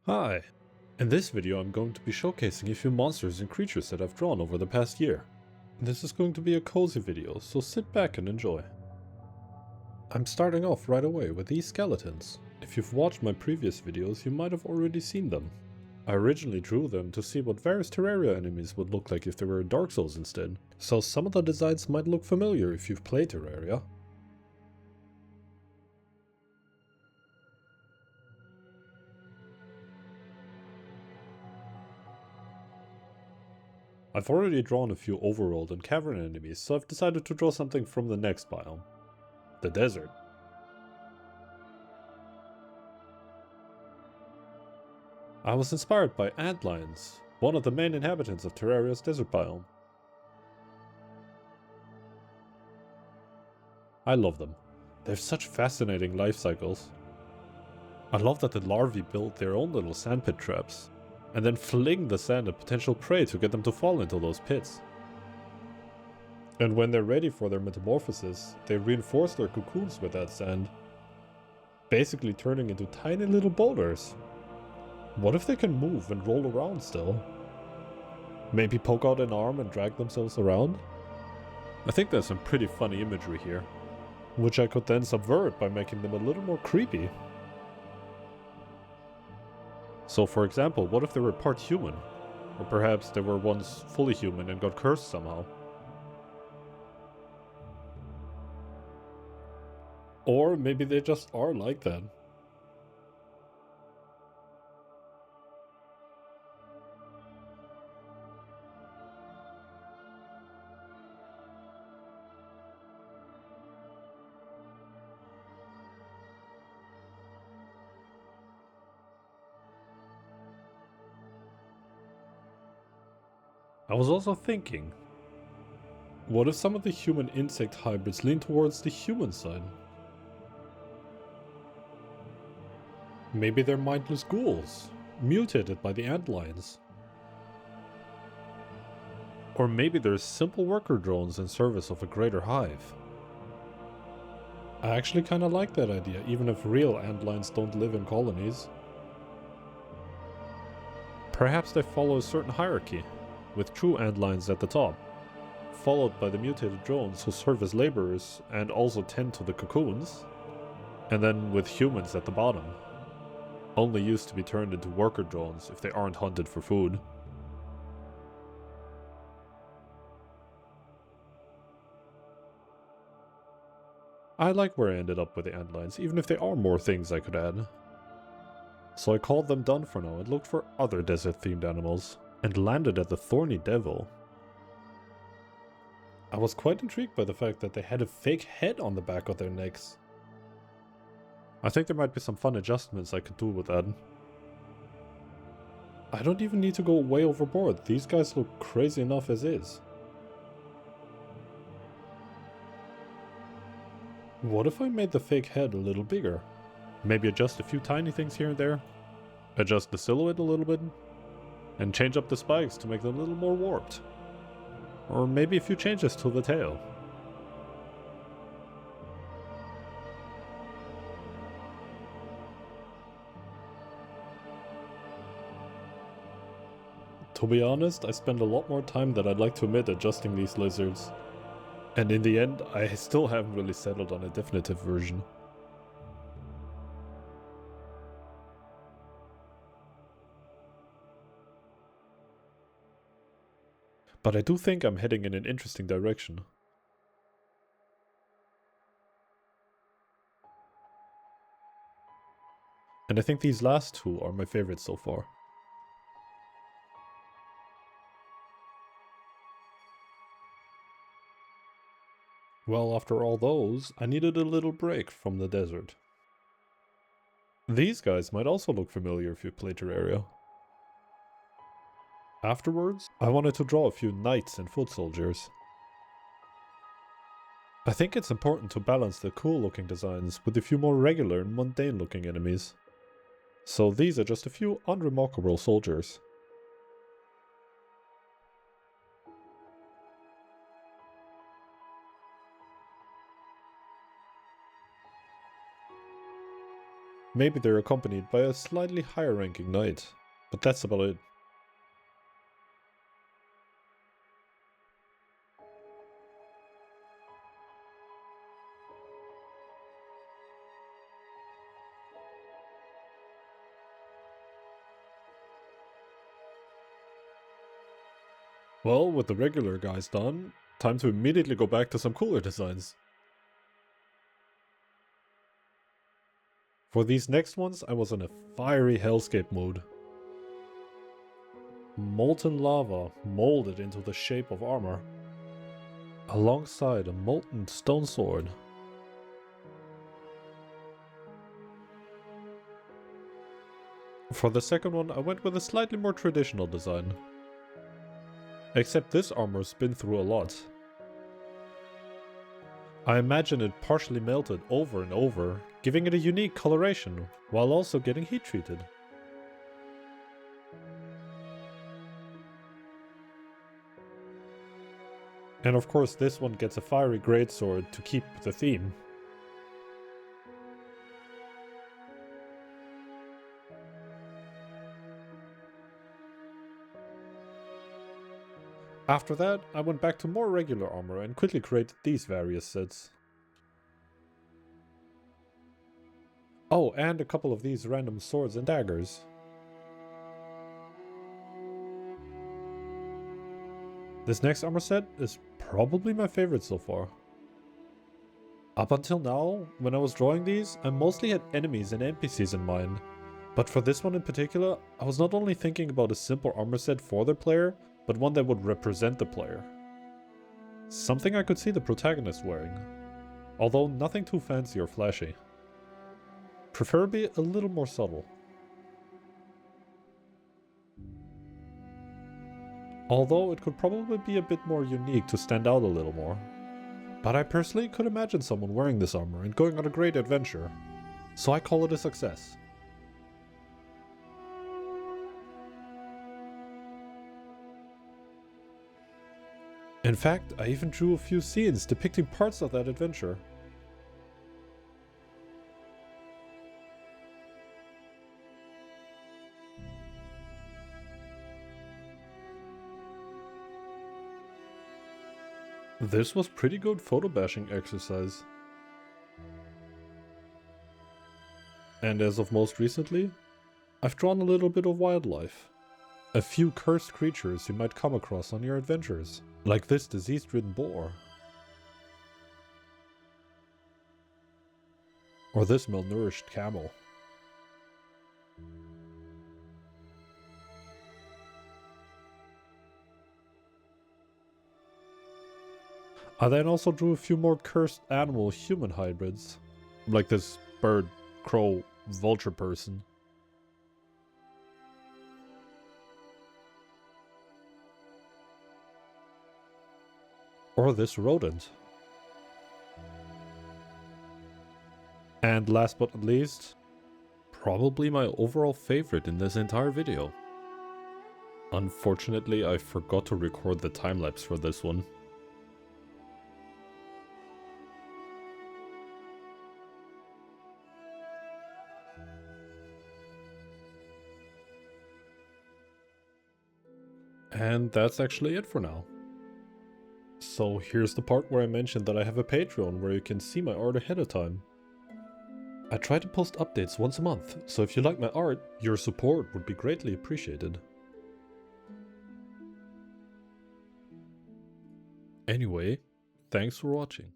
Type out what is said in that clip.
Hi! In this video I'm going to be showcasing a few monsters and creatures that I've drawn over the past year. This is going to be a cozy video, so sit back and enjoy. I'm starting off right away with these skeletons. If you've watched my previous videos, you might have already seen them. I originally drew them to see what various Terraria enemies would look like if they were in Dark Souls instead, so some of the designs might look familiar if you've played Terraria. I've already drawn a few overworld and cavern enemies, so I've decided to draw something from the next biome, the desert. I was inspired by antlions, one of the main inhabitants of Terraria's desert biome. I love them. They have such fascinating life cycles. I love that the larvae build their own little sandpit traps, and then fling the sand at potential prey to get them to fall into those pits. And when they're ready for their metamorphosis, they reinforce their cocoons with that sand, basically turning into tiny little boulders. What if they can move and roll around still? Maybe poke out an arm and drag themselves around? I think there's some pretty funny imagery here, which I could then subvert by making them a little more creepy. So for example, what if they were part human? Or perhaps they were once fully human and got cursed somehow? Or maybe they just are like that. I was also thinking, what if some of the human insect hybrids lean towards the human side? Maybe they're mindless ghouls, mutated by the antlions. Or maybe they're simple worker drones in service of a greater hive. I actually kinda like that idea, even if real antlions don't live in colonies. Perhaps they follow a certain hierarchy, with true antlions at the top, followed by the mutated drones who serve as laborers and also tend to the cocoons, and then with humans at the bottom, only used to be turned into worker drones if they aren't hunted for food. I like where I ended up with the antlions, even if they are more things I could add. So I called them done for now and looked for other desert-themed animals, and landed at the Thorny Devil. I was quite intrigued by the fact that they had a fake head on the back of their necks. I think there might be some fun adjustments I could do with that. I don't even need to go way overboard, these guys look crazy enough as is. What if I made the fake head a little bigger? Maybe adjust a few tiny things here and there? Adjust the silhouette a little bit? And change up the spikes to make them a little more warped? Or maybe a few changes to the tail? To be honest, I spend a lot more time than I'd like to admit adjusting these lizards. And in the end, I still haven't really settled on a definitive version. But I do think I'm heading in an interesting direction. And I think these last two are my favorites so far. Well, after all those, I needed a little break from the desert. These guys might also look familiar if you play Terraria. Afterwards, I wanted to draw a few knights and foot soldiers. I think it's important to balance the cool looking designs with a few more regular and mundane looking enemies. So these are just a few unremarkable soldiers. Maybe they're accompanied by a slightly higher ranking knight, but that's about it. Well, with the regular guys done, time to immediately go back to some cooler designs. For these next ones, I was in a fiery hellscape mood. Molten lava molded into the shape of armor, alongside a molten stone sword. For the second one, I went with a slightly more traditional design. Except this armor's been through a lot. I imagine it partially melted over and over, giving it a unique coloration, while also getting heat treated. And of course this one gets a fiery greatsword to keep the theme. After that, I went back to more regular armor and quickly created these various sets. Oh, and a couple of these random swords and daggers. This next armor set is probably my favorite so far. Up until now, when I was drawing these, I mostly had enemies and NPCs in mind. But for this one in particular, I was not only thinking about a simple armor set for the player, but one that would represent the player. Something I could see the protagonist wearing, although nothing too fancy or flashy. Preferably a little more subtle. Although it could probably be a bit more unique to stand out a little more. But I personally could imagine someone wearing this armor and going on a great adventure, so I call it a success. In fact, I even drew a few scenes depicting parts of that adventure. This was pretty good photo bashing exercise. And as of most recently, I've drawn a little bit of wildlife. A few cursed creatures you might come across on your adventures, like this disease-ridden boar. Or this malnourished camel. I then also drew a few more cursed animal-human hybrids, like this bird, crow, vulture person. Or this rodent. And last but not least, probably my overall favorite in this entire video. Unfortunately, I forgot to record the time-lapse for this one. And that's actually it for now. So here's the part where I mentioned that I have a Patreon where you can see my art ahead of time. I try to post updates once a month, so if you like my art, your support would be greatly appreciated. Anyway, thanks for watching.